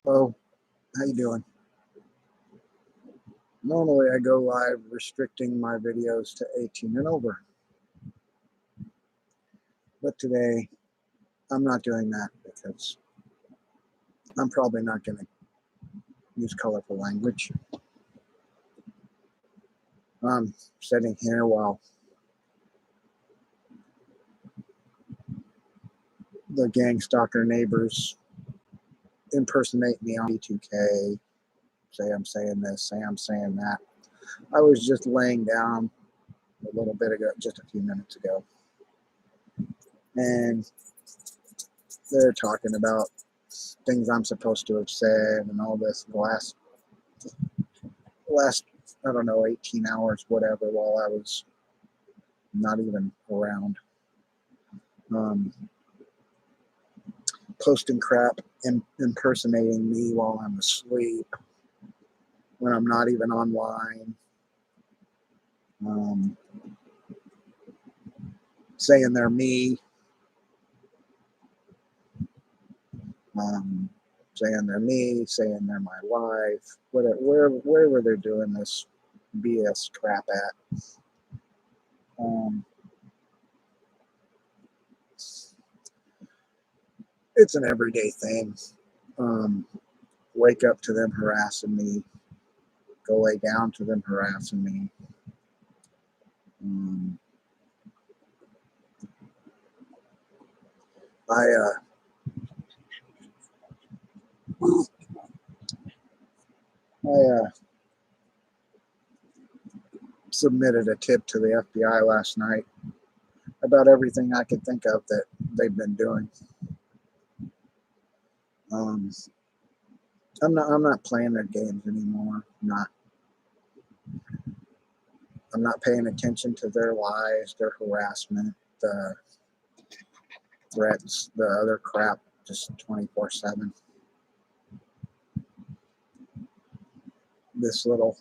Oh, how you doing? Normally I go live restricting my videos to 18 and over, but today I'm not doing that because I'm probably not going to use colorful language. I'm sitting here while the gang stalker neighbors impersonate me on B2K, say I'm saying this, say I'm saying that. I was just laying down a little bit ago, just a few minutes ago, and they're talking about things I'm supposed to have said and all this last I don't know 18 hours whatever while I was not even around, um, posting crap and impersonating me while I'm asleep when I'm not even online, um, saying they're me, um, saying they're my wife, wherever they're doing this BS crap at. Um, it's an everyday thing. Um, wake up to them harassing me, go lay down to them harassing me. Um, I submitted a tip to the FBI last night about everything I could think of that they've been doing. Um, I'm not playing their games anymore. I'm not paying attention to their lies, their harassment, the threats, the other crap, just 24/7. This little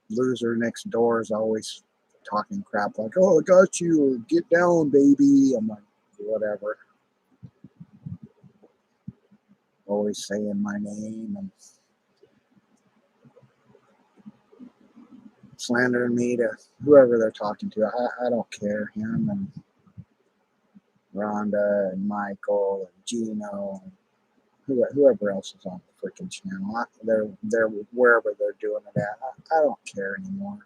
loser next door is always talking crap like, "Oh, I got you. Get down, baby." I'm like, whatever. Always saying my name and slandering me to whoever they're talking to. I don't care. Him and Rhonda and Micheal and Gino and whoever else is on the freaking channel. They're wherever they're doing it at. I don't care anymore.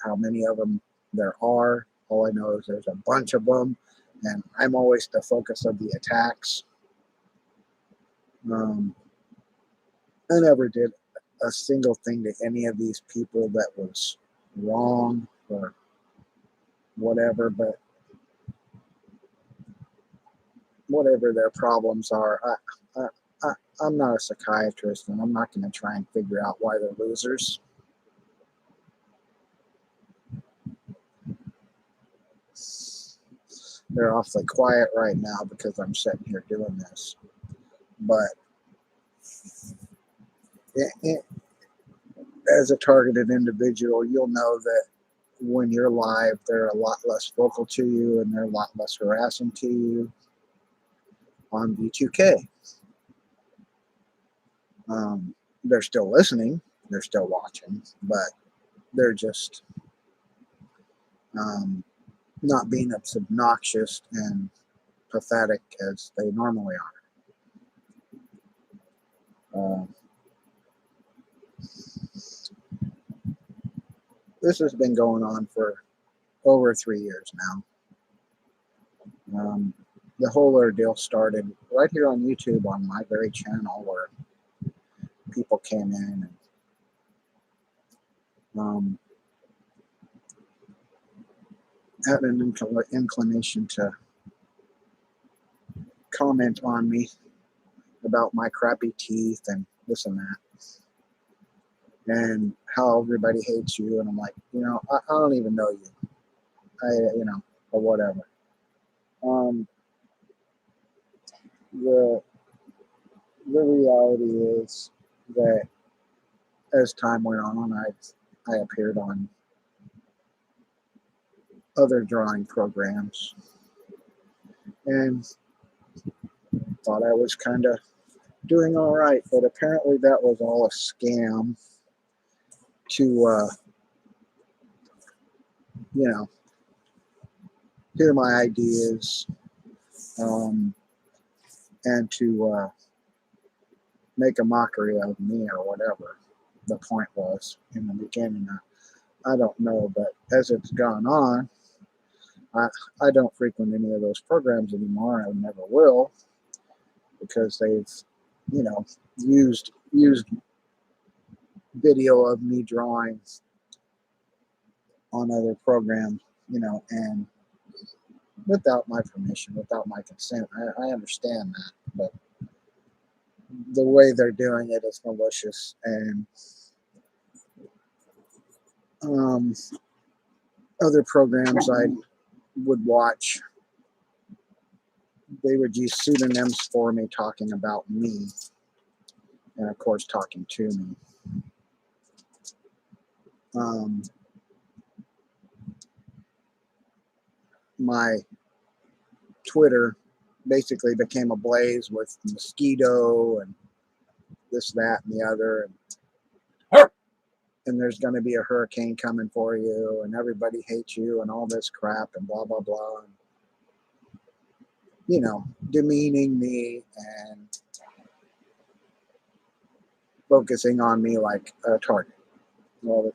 How many of them there are. All I know is there's a bunch of them, and I'm always the focus of the attacks. Um, I never did a single thing to any of these people that was wrong or whatever, but whatever their problems are, I'm not a psychiatrist, and I'm not going to try and figure out why they're losers. They're awfully quiet right now because I'm sitting here doing this. But as a targeted individual, you'll know that when you're live, they're a lot less vocal to you and they're a lot less harassing to you on B2K. They're still listening, they're still watching, but they're just not being as obnoxious and pathetic as they normally are. This has been going on for over 3 years now. The whole ordeal started right here on YouTube on my very channel where people came in and had an inclination to comment on me about my crappy teeth and this and that, and how everybody hates you. And I'm like, I don't even know you. Or whatever. The the reality is that as time went on, I appeared on other drawing programs, and thought I was kind of doing all right, but apparently that was all a scam to, you know, hear my ideas, um, and to make a mockery of me or whatever the point was in the beginning. I don't know, but as it's gone on, I, I don't frequent any of those programs anymore. I never will, because they've, you know, used video of me drawing on other programs, you know, and without my permission, without my consent. I understand that, but the way they're doing it is malicious. And um, other programs I would watch, they would use pseudonyms for me, talking about me, and of course talking to me. My Twitter basically became ablaze with mosquito and this, that, and the other. And there's going to be a hurricane coming for you, and everybody hates you, and all this crap, and blah, blah, blah. And, you know, demeaning me and focusing on me like a target. Well, the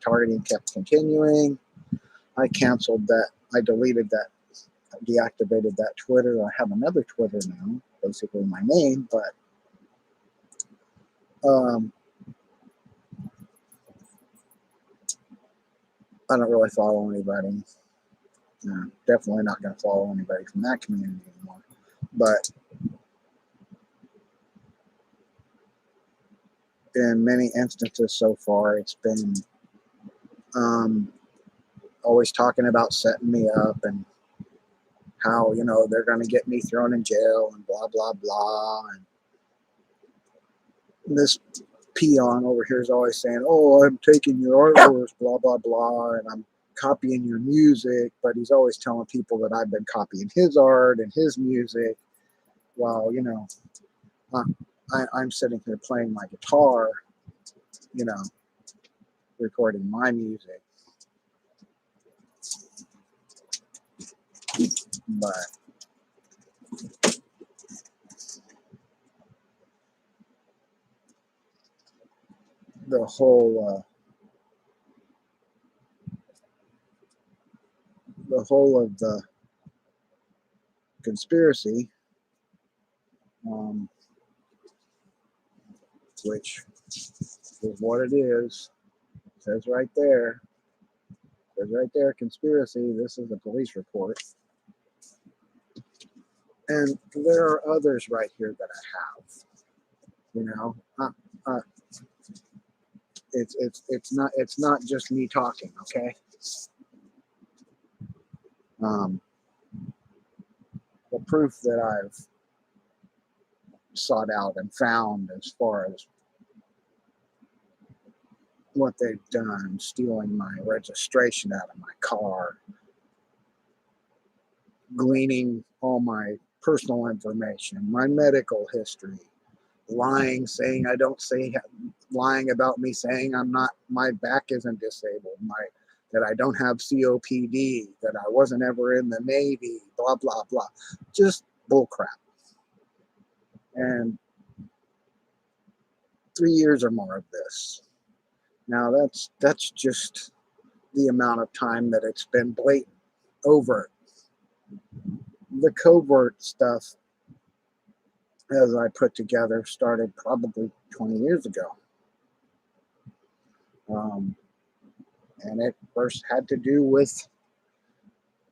targeting kept continuing. I canceled that. I deleted that, deactivated that Twitter. I have another Twitter now, basically my name, but I don't really follow anybody. Definitely not going to follow anybody from that community anymore. But in many instances so far, it's been always talking about setting me up and how, you know, they're going to get me thrown in jail and blah, blah, blah. And this peon over here is always saying, oh, I'm taking your artworks, blah, blah, blah, and I'm copying your music. But he's always telling people that I've been copying his art and his music, while, you know, I'm sitting here playing my guitar, you know, recording my music. But the whole of the conspiracy, which is what it is, says right there. Says right there, conspiracy. This is a police report, and there are others right here that I have. You know, it's not just me talking. Okay. The proof that I've sought out and found, as far as what they've done, stealing my registration out of my car, gleaning all my personal information, my medical history, lying, saying I don't say, lying about me, saying I'm not, my back isn't disabled, that I don't have COPD, that I wasn't ever in the Navy, blah, blah, blah. Just bullcrap. And 3 years or more of this. Now that's just the amount of time that it's been blatant, overt. The covert stuff, as I put together, started probably 20 years ago. And it first had to do with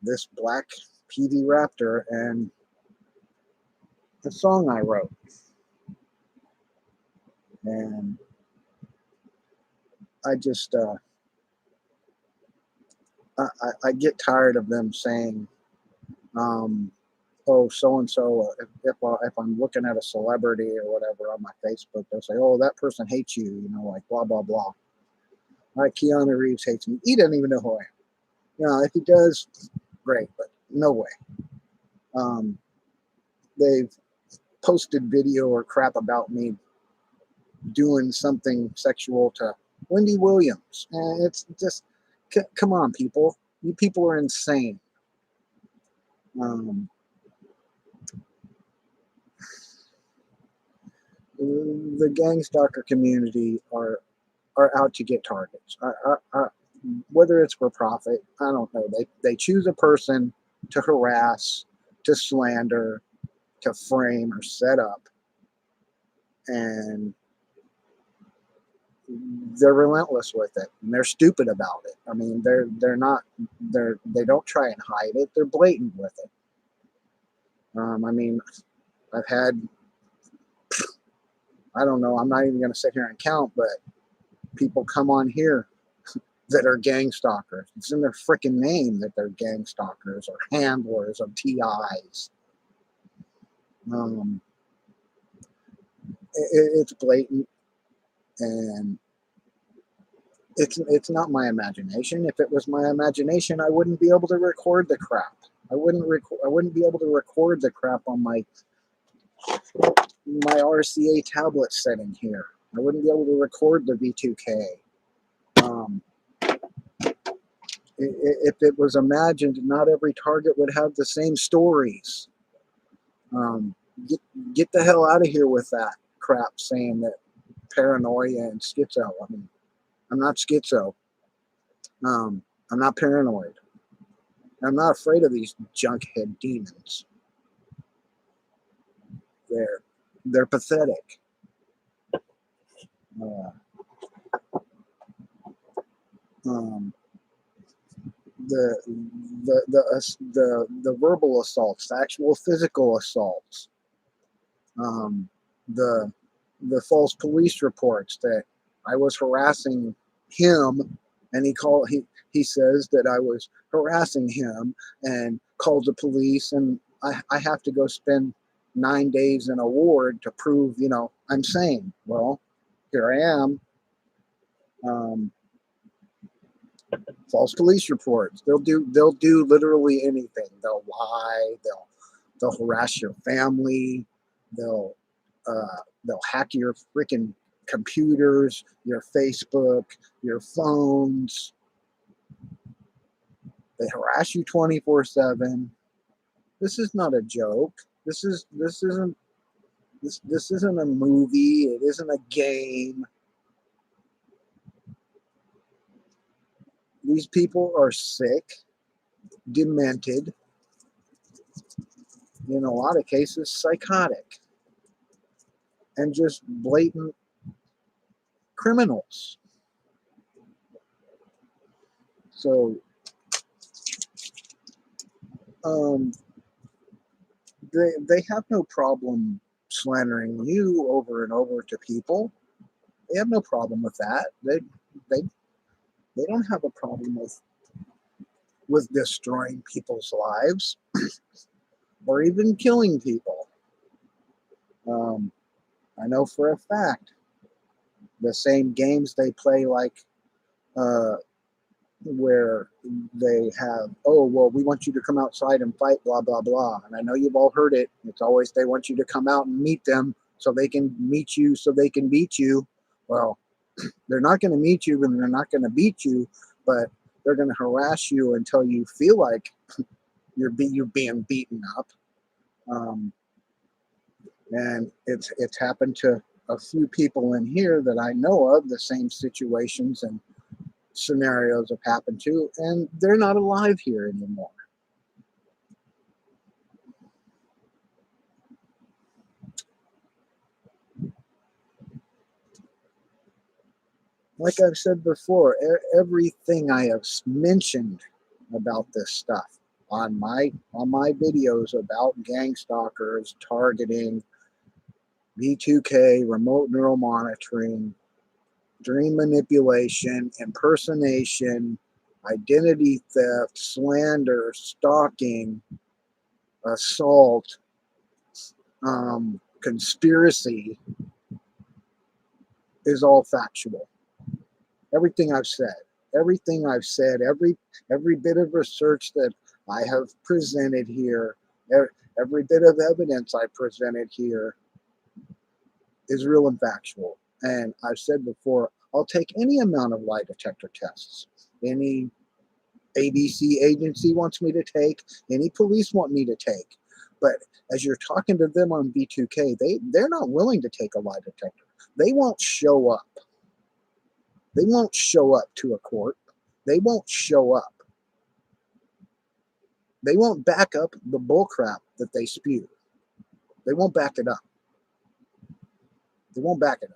this black PV Raptor and the song I wrote. And I just, I get tired of them saying, oh, so-and-so, if I'm looking at a celebrity or whatever on my Facebook, they'll say, oh, that person hates you, you know, like blah, blah, blah. Like Keanu Reeves hates me. He doesn't even know who I am. You know, if he does, great, but no way. They've posted video or crap about me doing something sexual to Wendy Williams. And it's just, come on, people. You people are insane. The gang stalker community are out to get targets. Whether it's for profit, I don't know. They choose a person to harass, to slander, to frame or set up, and they're relentless with it, and they're stupid about it. I mean, they don't try and hide it. They're blatant with it. I mean, I've had, I don't know, I'm not even going to sit here and count, but people come on here that are gang stalkers. It's in their freaking name that they're gang stalkers or handlers of TIs. It's blatant, and it's not my imagination. If it was my imagination, I wouldn't be able to record the crap. I wouldn't be able to record the crap on my RCA tablet setting here. I wouldn't be able to record the V2K. If it was imagined, not every target would have the same stories. Get the hell out of here with that crap saying that paranoia and schizo. I mean, I'm not schizo. I'm not paranoid. I'm not afraid of these junkhead demons. They're pathetic. The verbal assaults, the actual physical assaults, the false police reports that I was harassing him, and he says that I was harassing him and called the police, and I have to go spend 9 days in a ward to prove, I'm sane. Well, here I am. False police reports. They'll do literally anything. They'll lie. They'll harass your family. They'll hack your freaking computers, your Facebook, your phones. They harass you 24/7. This is not a joke. This isn't a movie. It isn't a game. These people are sick, demented, in a lot of cases psychotic, and just blatant criminals. So they have no problem slandering you over and over to people. They have no problem with that. They don't have a problem with destroying people's lives or even killing people. I know for a fact the same games they play, like where they have, oh, well, we want you to come outside and fight, blah, blah, blah. And I know you've all heard it. It's always they want you to come out and meet them so they can meet you, so they can beat you. Well, they're not going to meet you and they're not going to beat you, but they're going to harass you until you feel like you're being beaten up. And it's happened to a few people in here that I know of. The same situations and scenarios have happened to, and they're not alive here anymore. Like I've said before, everything I have mentioned about this stuff on my videos about gang stalkers, targeting, V2K, remote neural monitoring, dream manipulation, impersonation, identity theft, slander, stalking, assault, conspiracy is all factual. Everything I've said, every bit of research that I have presented here Every bit of evidence I presented here is real and factual. And I've said before, I'll take any amount of lie detector tests. Any ABC agency wants me to take, any police want me to take. But as you're talking to them on B2K, they're not willing to take a lie detector. They won't show up. They won't show up to a court. They won't show up. They won't back up the bullcrap that they spew. They won't back it up. They won't back it up.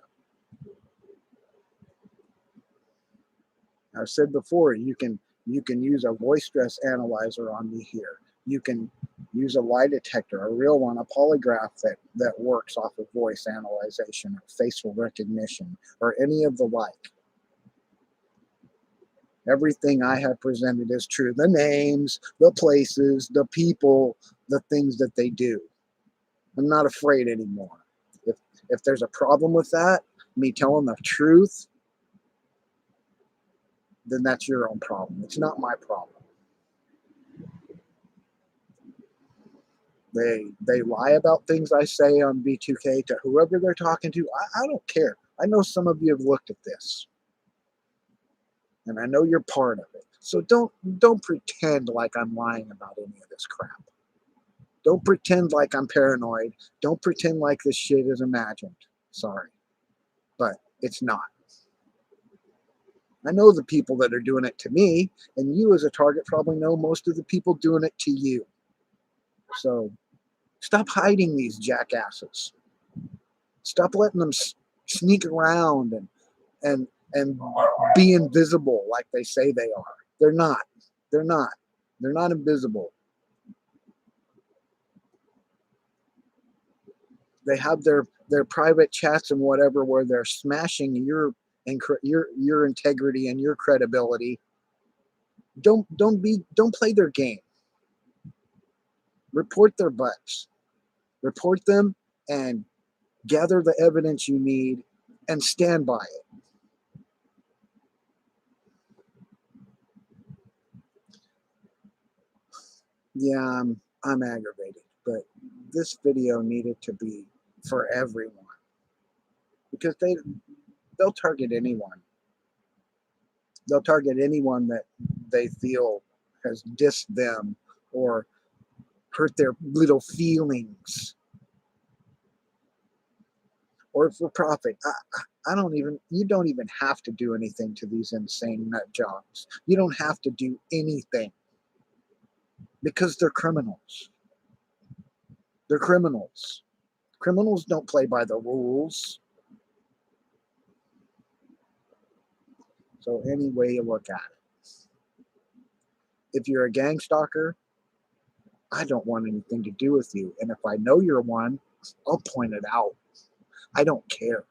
I've said before, you can use a voice stress analyzer on me here. You can use a lie detector, a real one, a polygraph that works off of voice analyzation or facial recognition or any of the like. Everything I have presented is true. The names, the places, the people, the things that they do. I'm not afraid anymore. If there's a problem with that, me telling the truth, then that's your own problem. It's not my problem. They lie about things I say on B2K to whoever they're talking to. I don't care. I know some of you have looked at this, and I know you're part of it. So don't pretend like I'm lying about any of this crap. Don't pretend like I'm paranoid. Don't pretend like this shit is imagined. Sorry, but it's not. I know the people that are doing it to me, and you as a target probably know most of the people doing it to you. So stop hiding these jackasses. Stop letting them sneak around and be invisible like they say they are. They're not. They're not. They're not invisible. They have their private chats and whatever where they're smashing your integrity and your credibility. Don't play their game. Report their butts. Report them and gather the evidence you need and stand by it. Yeah, I'm aggravated, but this video needed to be for everyone because they'll target anyone. They'll target anyone that they feel has dissed them or hurt their little feelings or for profit. You don't even have to do anything to these insane nut jobs. You don't have to do anything because they're criminals. They're criminals. Criminals don't play by the rules. So any way you look at it. If you're a gang stalker, I don't want anything to do with you. And if I know you're one, I'll point it out. I don't care.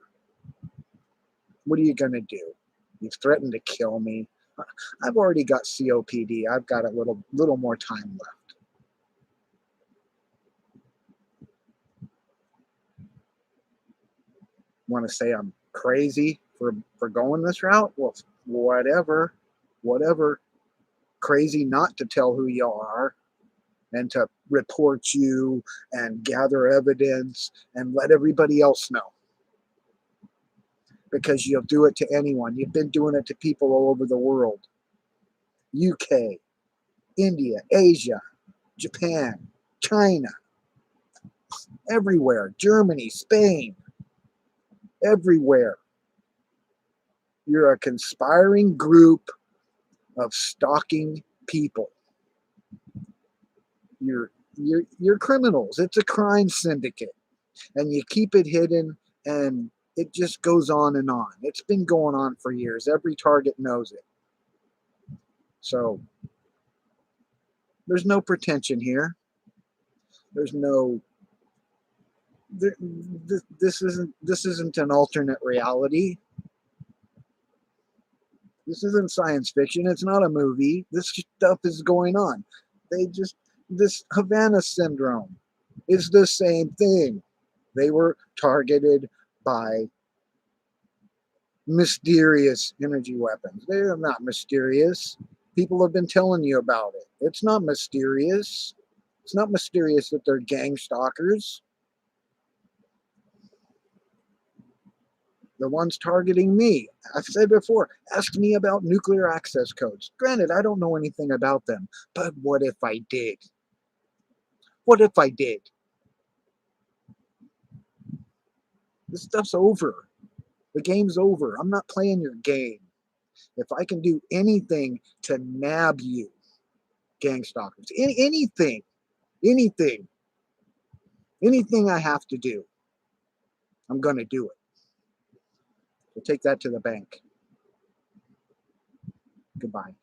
What are you going to do? You've threatened to kill me. I've already got COPD. I've got a little more time left. Want to say I'm crazy for going this route? Well, whatever. Crazy not to tell who you are and to report you and gather evidence and let everybody else know. Because you'll do it to anyone. You've been doing it to people all over the world. UK, India, Asia, Japan, China, everywhere. Germany, Spain, everywhere. You're a conspiring group of stalking people. You're criminals. It's a crime syndicate. And you keep it hidden and it just goes on and on. It's been going on for years. Every target knows it. So there's no pretension here. There's no this isn't an alternate reality. This isn't science fiction. It's not a movie. This stuff is going on. This Havana syndrome is the same thing. They were targeted by mysterious energy weapons. They're not mysterious. People have been telling you about it. It's not mysterious. It's not mysterious that they're gang stalkers. The ones targeting me. I've said before, ask me about nuclear access codes. Granted, I don't know anything about them, but what if I did? What if I did? This stuff's over. The game's over. I'm not playing your game. If I can do anything to nab you, gang stalkers, anything, anything I have to do, I'm going to do it. So take that to the bank. Goodbye.